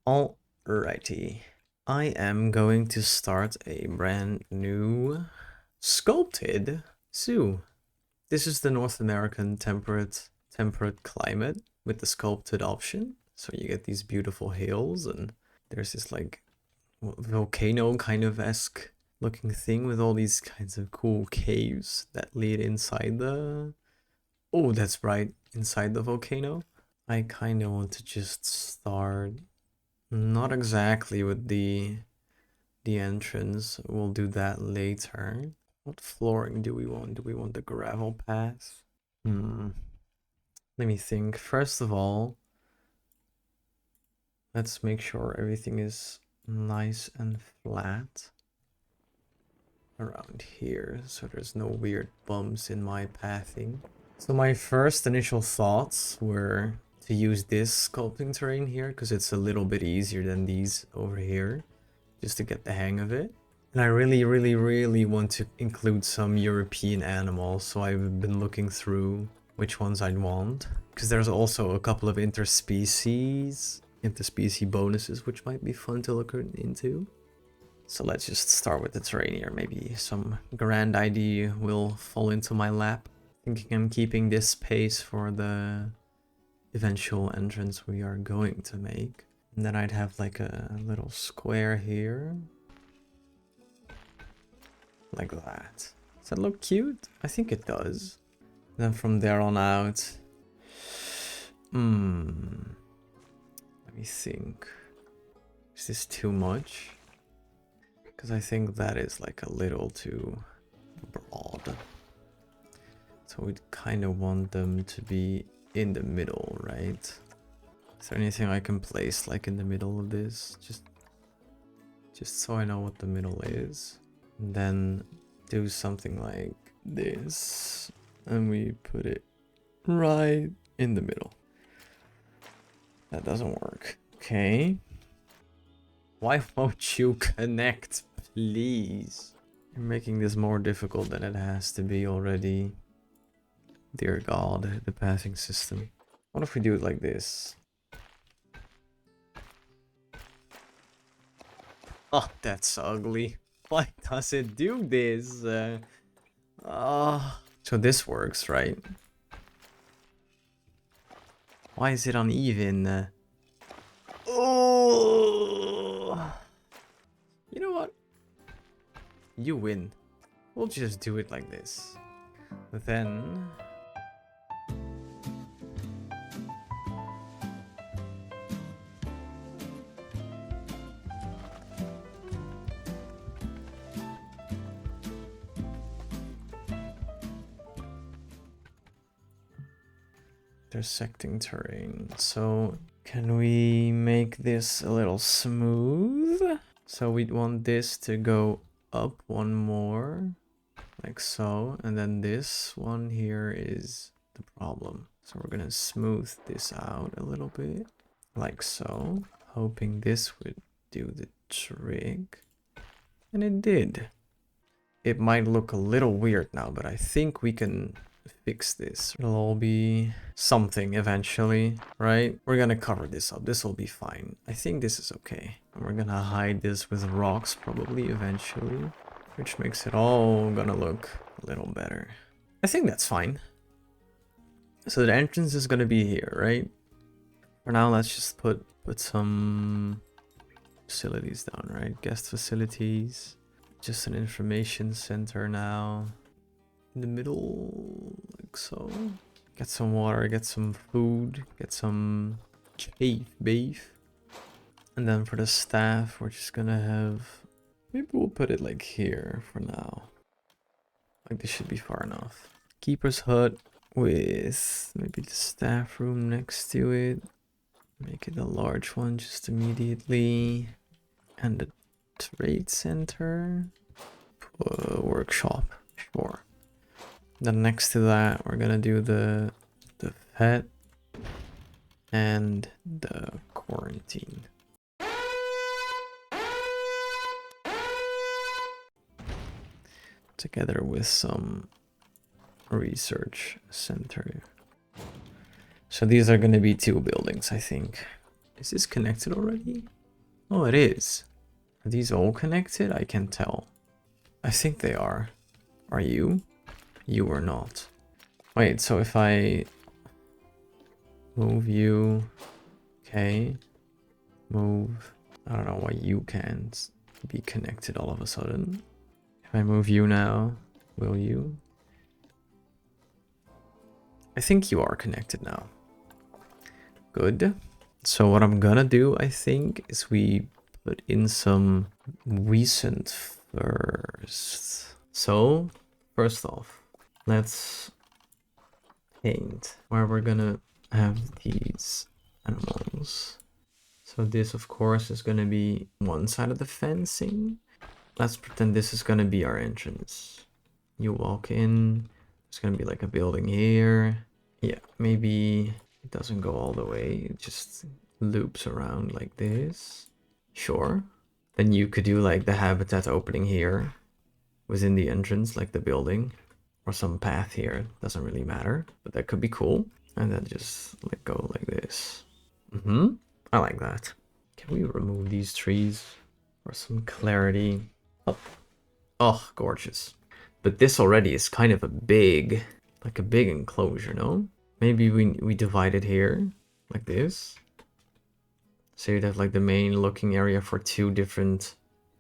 Alrighty. I am going to start a brand new sculpted zoo. This is the North American temperate climate with the sculpted option. So you get these beautiful hills and there's this like volcano kind of esque looking thing with all these kinds of cool caves that lead inside the... Oh, that's right, inside the volcano. I kind of want to just start not exactly with the entrance. We'll do that later. What flooring do we want? Do we want the gravel path? Let me think. First of all, let's make sure everything is nice and flat around here, so there's no weird bumps in my pathing. So my first initial thoughts were to use this sculpting terrain here because it's a little bit easier than these over here, just to get the hang of it. And I really want to include some European animals, so I've been looking through which ones I'd want, because there's also a couple of interspecies bonuses which might be fun to look into. So let's just start with the terrain here. Maybe some grand idea will fall into my lap. Thinking I'm keeping this space for the eventual entrance we are going to make. And then I'd have like a little square here. Like that. Does that look cute? I think it does. Then from there on out... Let me think. Is this too much? Because I think that is like a little too broad. So we'd kind of want them to be in the middle, right? Is there anything I can place like in the middle of this? Just so I know what the middle is. And then do something like this. And we put it right in the middle. That doesn't work. Okay. Why won't you connect, please? You're making this more difficult than it has to be already. Dear God, the pathing system. What if we do it like this? Oh, that's ugly. Why does it do this? So this works, right? Why is it uneven? Oh! You know what? You win. We'll just do it like this. Then... intersecting terrain. So can we make this a little smooth? So we'd want this to go up one more, like so, and then this one here is the problem. So we're gonna smooth this out a little bit, like so, hoping this would do the trick. And it did. It might look a little weird now, but I think we can fix this. It'll all be something eventually, right? We're gonna cover this up. This will be fine. I think this is okay. And we're gonna hide this with rocks probably eventually, which makes it all gonna look a little better. I think that's fine. So the entrance is gonna be here, right? For now, let's just put some facilities down, right? Guest facilities. Just an information center now. In the middle, like so. Get some water, get some food, get some cave beef. And then for the staff, we're just gonna have... Maybe we'll put it like here for now. Like this should be far enough. Keeper's hut with maybe the staff room next to it. Make it a large one just immediately. And the trade center. Workshop, sure. Then next to that, we're gonna do the vet and the quarantine. Together with some research center. So these are gonna be 2 buildings, I think. Is this connected already? Oh, it is. Are these all connected? I can't tell. I think they are. Are you? You are not. Wait, so if I move you... Okay. Move... I don't know why you can't be connected all of a sudden. If I move you now, will you? I think you are connected now. Good. So what I'm gonna do, I think, is we put in some recent first. So, first off, let's paint where we're gonna have these animals. So this, of course, is gonna be one side of the fencing. Let's pretend this is gonna be our entrance. You walk in, there's gonna be like a building here. Yeah, maybe it doesn't go all the way, it just loops around like this. Sure. Then you could do like the habitat opening here within the entrance, like the building, or some path here. Doesn't really matter, but that could be cool. And then just like go like this. I like that. Can we remove these trees for some clarity? Oh, gorgeous. But this already is kind of a big, like a big enclosure, no? Maybe we divide it here, like this. So you'd have like the main looking area for two different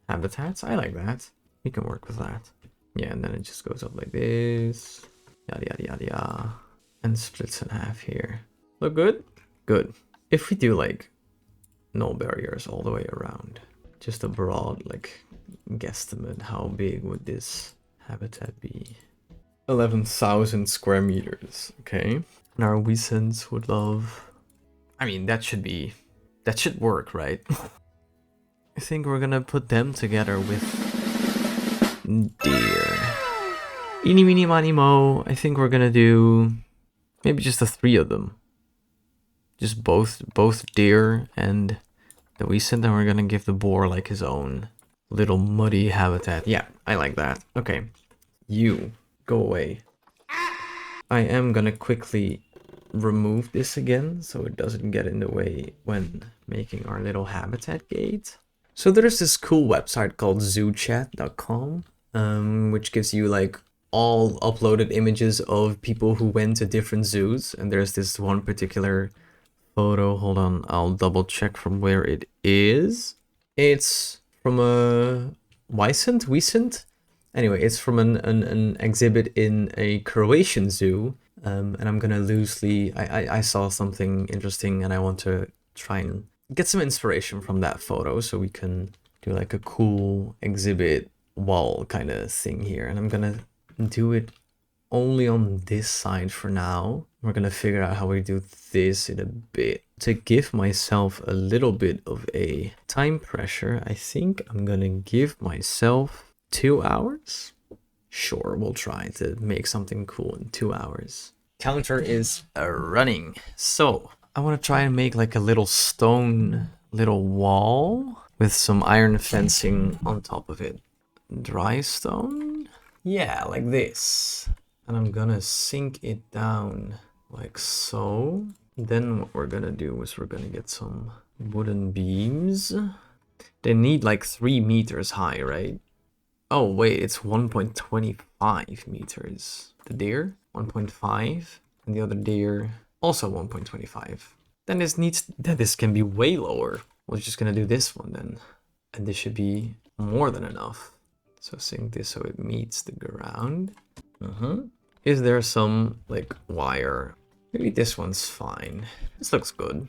habitats. I like that. We can work with that. Yeah, and then it just goes up like this. Yada, yada, yada, yada. And splits in half here. Look good? Good. If we do like no barriers all the way around, just a broad like guesstimate, how big would this habitat be? 11,000 square meters. Okay. And our Wisents would love... I mean, that should work, right? I think we're gonna put them together with deer. Eeny, meeny, miny, mo. I think we're gonna do maybe just the three of them. Just both deer and the Wisent, and we're gonna give the boar like his own little muddy habitat. Yeah, I like that. Okay. You, go away. I am gonna quickly remove this again so it doesn't get in the way when making our little habitat gate. So there's this cool website called zoochat.com, which gives you like all uploaded images of people who went to different zoos. And there's this one particular photo. Hold on, I'll double check from where it is. It's from a Wisent? Anyway, it's from an exhibit in a Croatian zoo. And I'm gonna loosely... I saw something interesting and I want to try and get some inspiration from that photo so we can do like a cool exhibit wall kind of thing here. And I'm gonna do it only on this side for now. We're gonna figure out how we do this in a bit. To give myself a little bit of a time pressure, I think I'm gonna give myself 2 hours. Sure, we'll try to make something cool in 2 hours. Counter is running. So I want to try and make like a little stone little wall with some iron fencing on top of it. Dry stone? Yeah, like this. And I'm gonna sink it down like so. Then what we're gonna do is we're gonna get some wooden beams. They need like 3 meters high, right? Oh wait, it's 1.25 meters. The deer, 1.5, and the other deer also 1.25. Then this can be way lower. We're just gonna do this one then. And this should be more than enough. So sink this so it meets the ground. Is there some like wire? Maybe this one's fine. This looks good.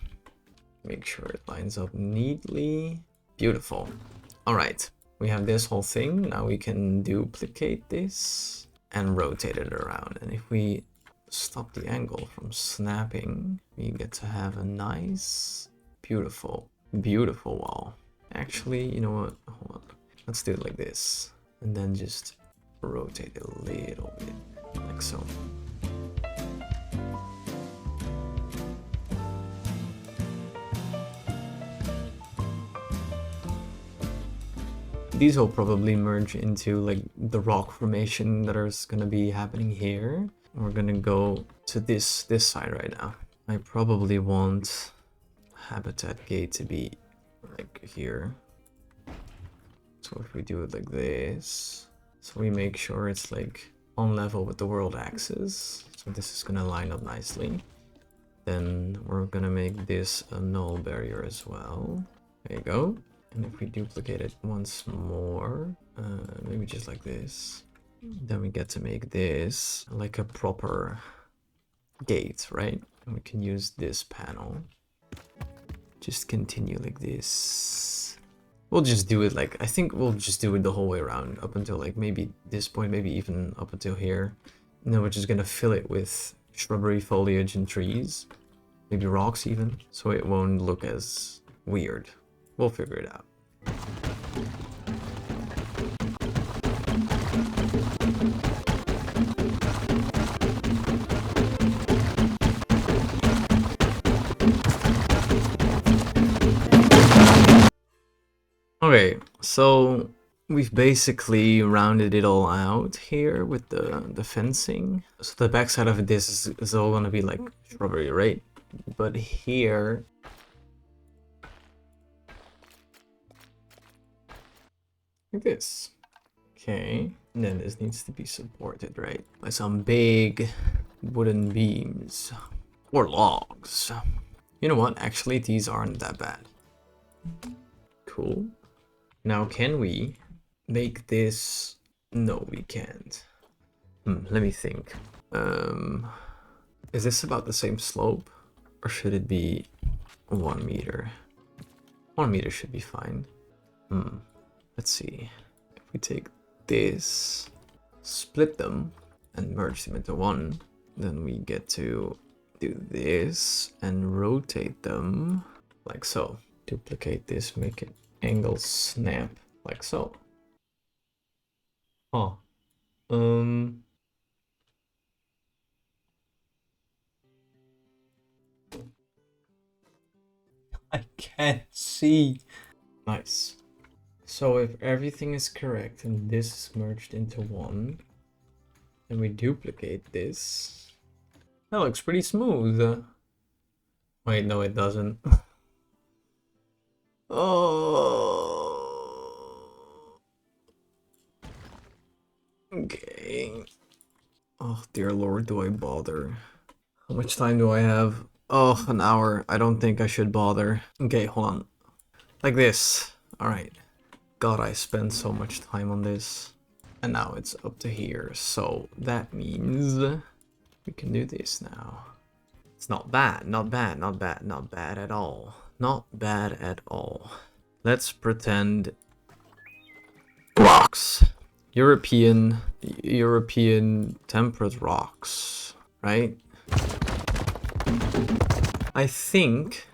Make sure it lines up neatly. Beautiful. All right, we have this whole thing. Now we can duplicate this and rotate it around. And if we stop the angle from snapping, we get to have a nice, beautiful wall. Actually, you know what? Hold on. Let's do it like this. And then just rotate it a little bit, like so. These will probably merge into like the rock formation that is gonna be happening here. We're gonna go to this side right now. I probably want habitat gate to be like here. So if we do it like this, so we make sure it's like on level with the world axis. So this is gonna line up nicely. Then we're gonna make this a null barrier as well. There you go. And if we duplicate it once more, maybe just like this, then we get to make this like a proper gate, right? And we can use this panel. Just continue like this. We'll just do it like, I think we'll just do it the whole way around up until like maybe this point, maybe even up until here. And then we're just gonna fill it with shrubbery, foliage, and trees. Maybe rocks even, so it won't look as weird. We'll figure it out. Okay, so we've basically rounded it all out here with the fencing. So the backside of this is all gonna be like shrubbery, right? But here, like this. Okay, and then this needs to be supported, right? By some big wooden beams or logs. You know what? Actually, these aren't that bad. Cool. Now, can we make this? No, we can't. Let me think. Is this about the same slope? Or should it be 1 meter? 1 meter should be fine. Let's see. If we take this, split them, and merge them into one, then we get to do this and rotate them like so. Duplicate this, make it angle snap like so. Oh. I can't see. Nice. So if everything is correct and this is merged into one, and we duplicate this, that looks pretty smooth. Wait, no, it doesn't. Oh. Okay. Oh, dear Lord, do I bother? How much time do I have? Oh, an hour. I don't think I should bother. Okay, hold on. Like this. Alright. God, I spent so much time on this. And now it's up to here. So that means we can do this now. It's not bad, not bad, not bad, not bad at all. Not bad at all. Let's pretend rocks. European temperate rocks, right? I think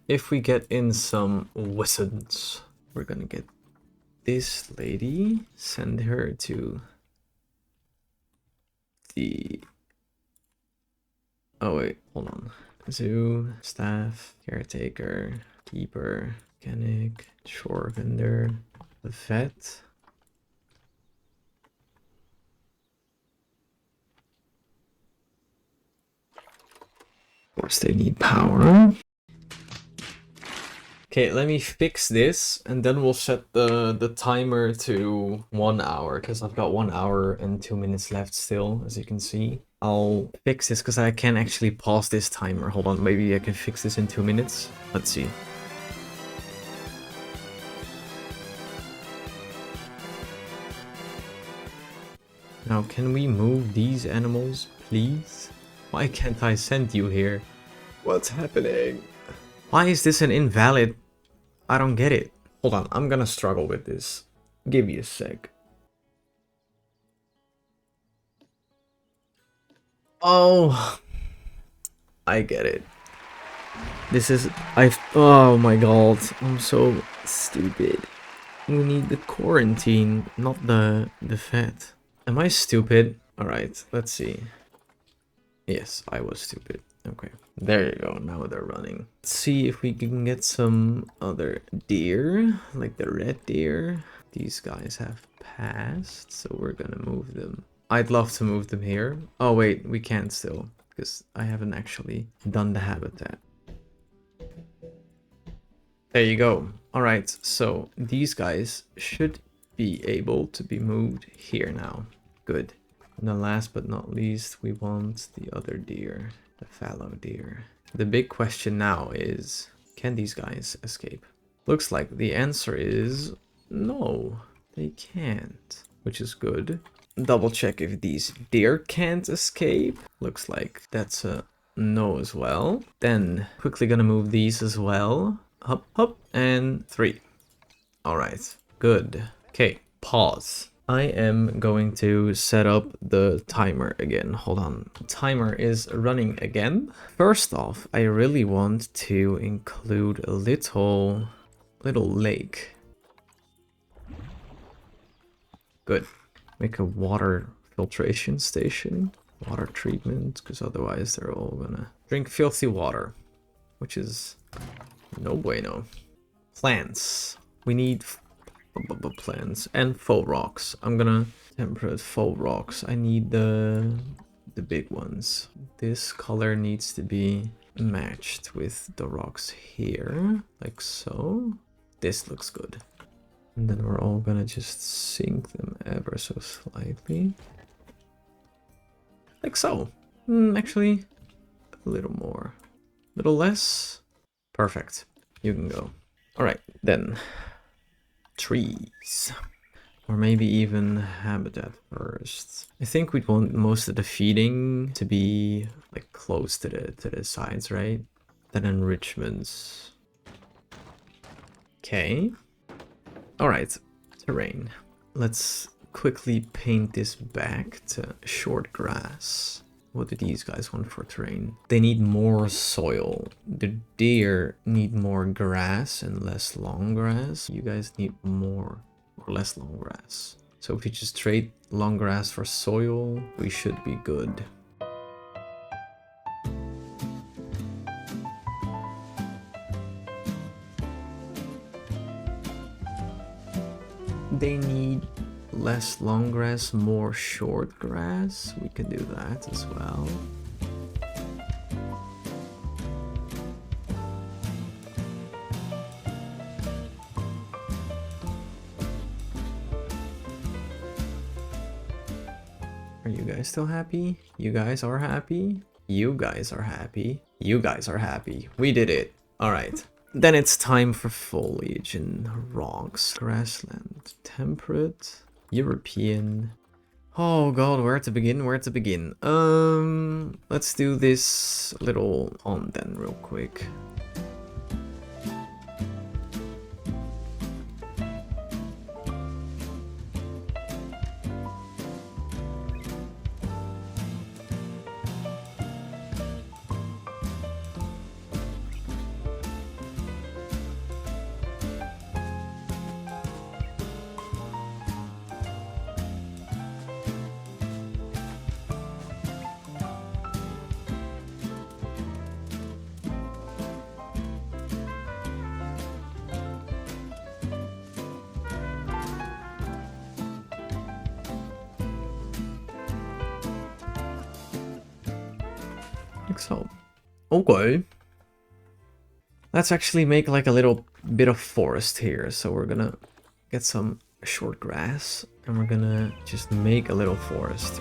if we get in some Wisents, we're gonna get this lady, send her to the... Oh wait, hold on. Zoo, staff, caretaker, keeper, mechanic, shore vendor, the vet. Of course they need power. Okay, let me fix this and then we'll set the timer to 1 hour because I've got 1 hour and 2 minutes left still, as you can see. I'll fix this because I can actually pause this timer. Hold on, maybe I can fix this in 2 minutes. Let's see. Now, can we move these animals, please? Why can't I send you here? What's happening? Why is this an invalid? I don't get it. Hold on, I'm gonna struggle with this. Give me a sec. Oh, I get it. This is... oh my god, I'm so stupid. We need the quarantine, not the vet. Am I stupid? Alright, let's see. Yes, I was stupid. Okay, there you go. Now they're running. Let's see if we can get some other deer, like the red deer. These guys have passed, so we're gonna move them. I'd love to move them here. Oh wait, we can't still, because I haven't actually done the habitat. There you go. All right, so these guys should be able to be moved here now. Good. And then last but not least, we want the other deer, the fallow deer. The big question now is, can these guys escape? Looks like the answer is no, they can't, which is good. Double check if these deer can't escape. Looks like that's a no as well. Then quickly gonna move these as well. Hop, hop, and 3. All right, good. Okay, pause. I am going to set up the timer again. Hold on. Timer is running again. First off, I really want to include a little lake. Good. Make a water filtration station. Water treatment, because otherwise they're all gonna drink filthy water, which is no bueno. Plants. We need plants and faux rocks. I'm gonna temperate faux rocks. I need the big ones. This color needs to be matched with the rocks here, like so. This looks good. And then we're all gonna just sink them ever so slightly. Like so. Actually, a little more. A little less. Perfect. You can go. Alright, then. Trees. Or maybe even habitat first. I think we'd want most of the feeding to be like close to the sides, right? Then enrichments. Okay. Alright, terrain. Let's quickly paint this back to short grass. What do these guys want for terrain? They need more soil. The deer need more grass and less long grass. You guys need more or less long grass. So if we just trade long grass for soil, we should be good. They need less long grass, more short grass. We can do that as well. Are you guys still happy? You guys are happy? You guys are happy? You guys are happy. We did it. All right. Then it's time for foliage and rocks. Grassland, temperate, European. Oh god, where to begin? Where to begin? Let's do this little on then real quick. Like so. Okay. Let's actually make like a little bit of forest here. So we're gonna get some short grass and we're gonna just make a little forest.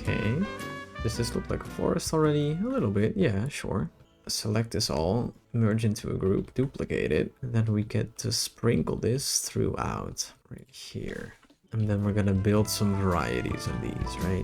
Okay, does this look like a forest already? A little bit, yeah, sure. Select this all, merge into a group, duplicate it, and then we get to sprinkle this throughout, right here. And then we're gonna build some varieties of these, right?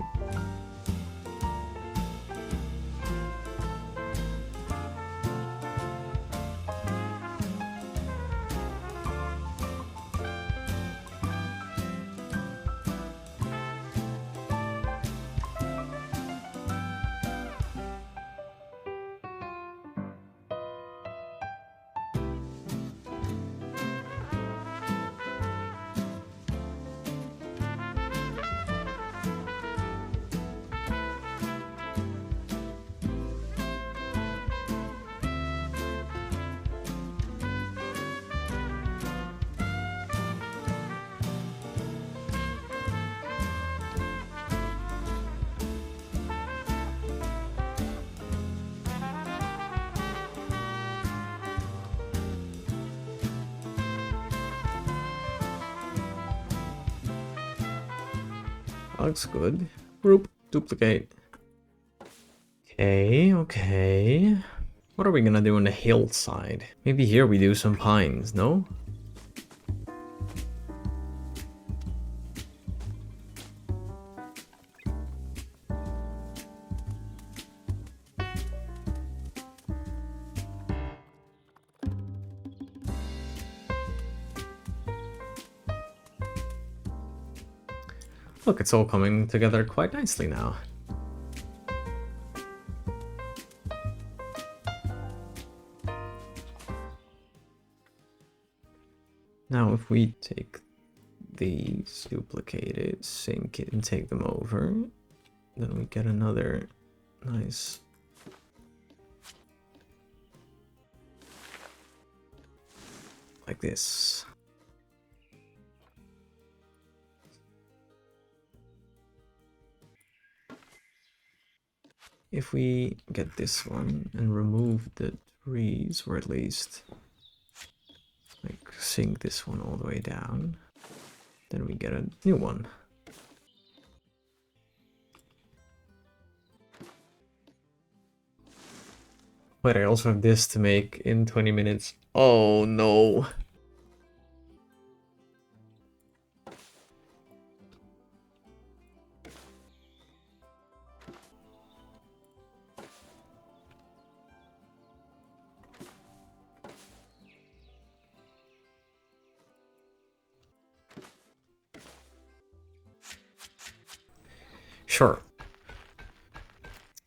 That looks good. Group, duplicate. Okay, okay. What are we gonna do on the hillside? Maybe here we do some pines, no? Look, it's all coming together quite nicely now. Now if we take these, duplicate it, sync it, and take them over, then we get another nice... like this. If we get this one and remove the trees, or at least like sync this one all the way down, then we get a new one. Wait, I also have this to make in 20 minutes. Oh no. Sure.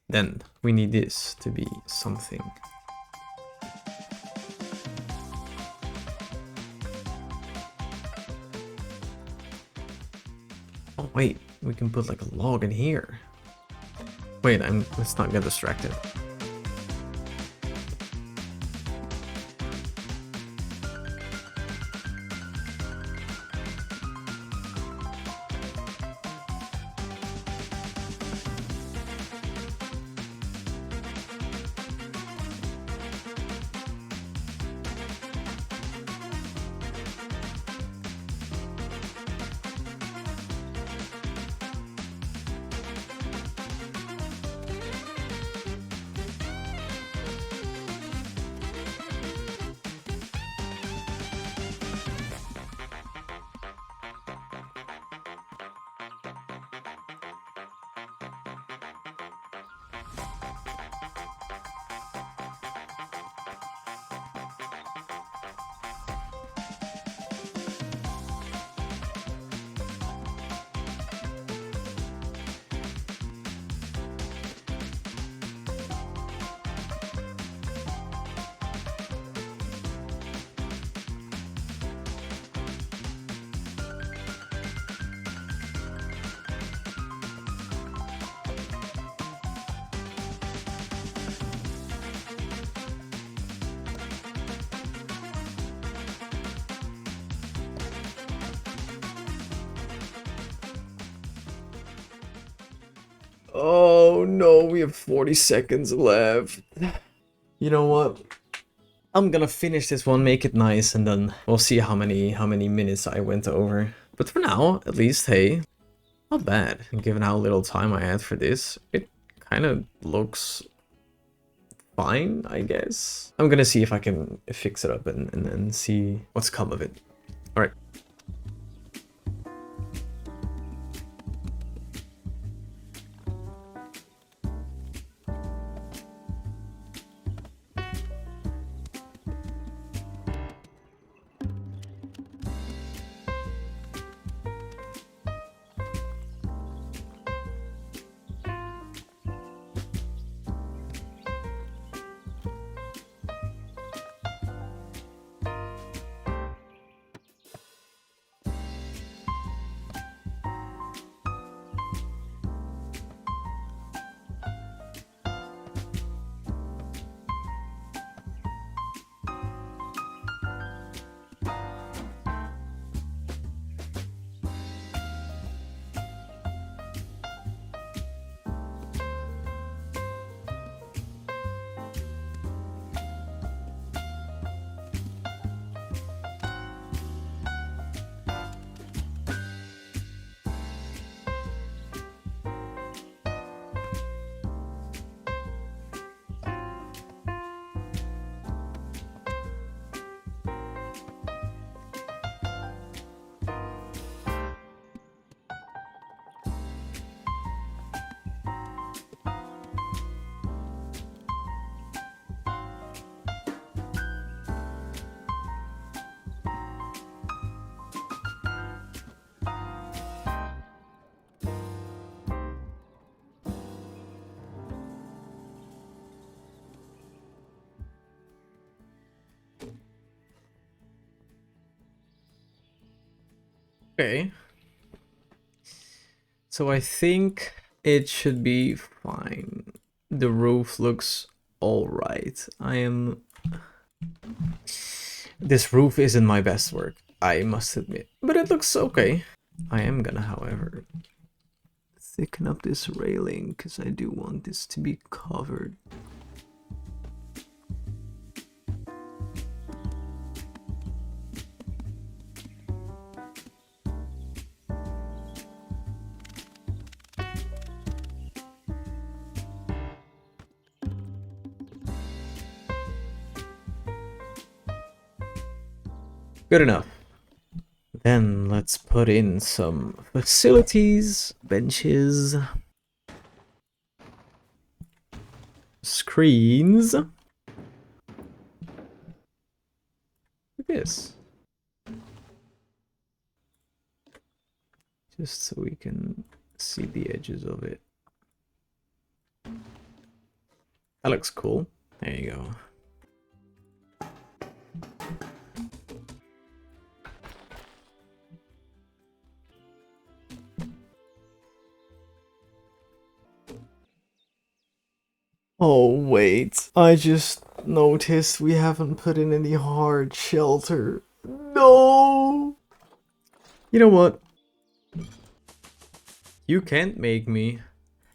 Then we need this to be something. Oh wait, we can put like a log in here. Wait, let's not get distracted. Oh no, we have 40 seconds left. You know what? I'm gonna finish this one, make it nice, and then we'll see how many minutes I went over. But for now, at least, hey, not bad. And given how little time I had for this, it kind of looks fine, I guess. I'm gonna see if I can fix it up and see what's come of it. Alright. Okay. So I think it should be fine. The roof looks alright. This roof isn't my best work, I must admit. But it looks okay. I am gonna, however, thicken up this railing because I do want this to be covered. Good enough. Then let's put in some facilities, benches, screens. Look at this. Just so we can see the edges of it. That looks cool. There you go. Oh, wait. I just noticed we haven't put in any hard shelter. No! You know what? You can't make me.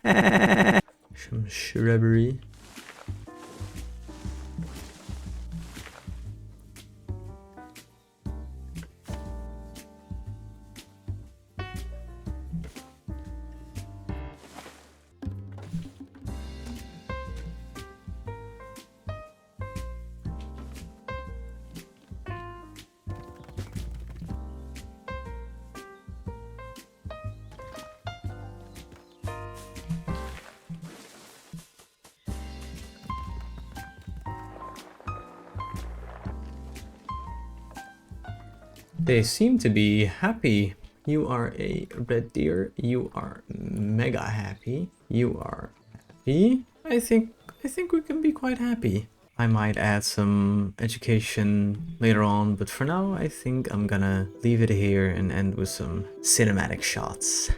Some shrubbery. They seem to be happy. You are a red deer. You are mega happy. You are happy. I think we can be quite happy. I might add some education later on, but for now I think I'm gonna leave it here and end with some cinematic shots.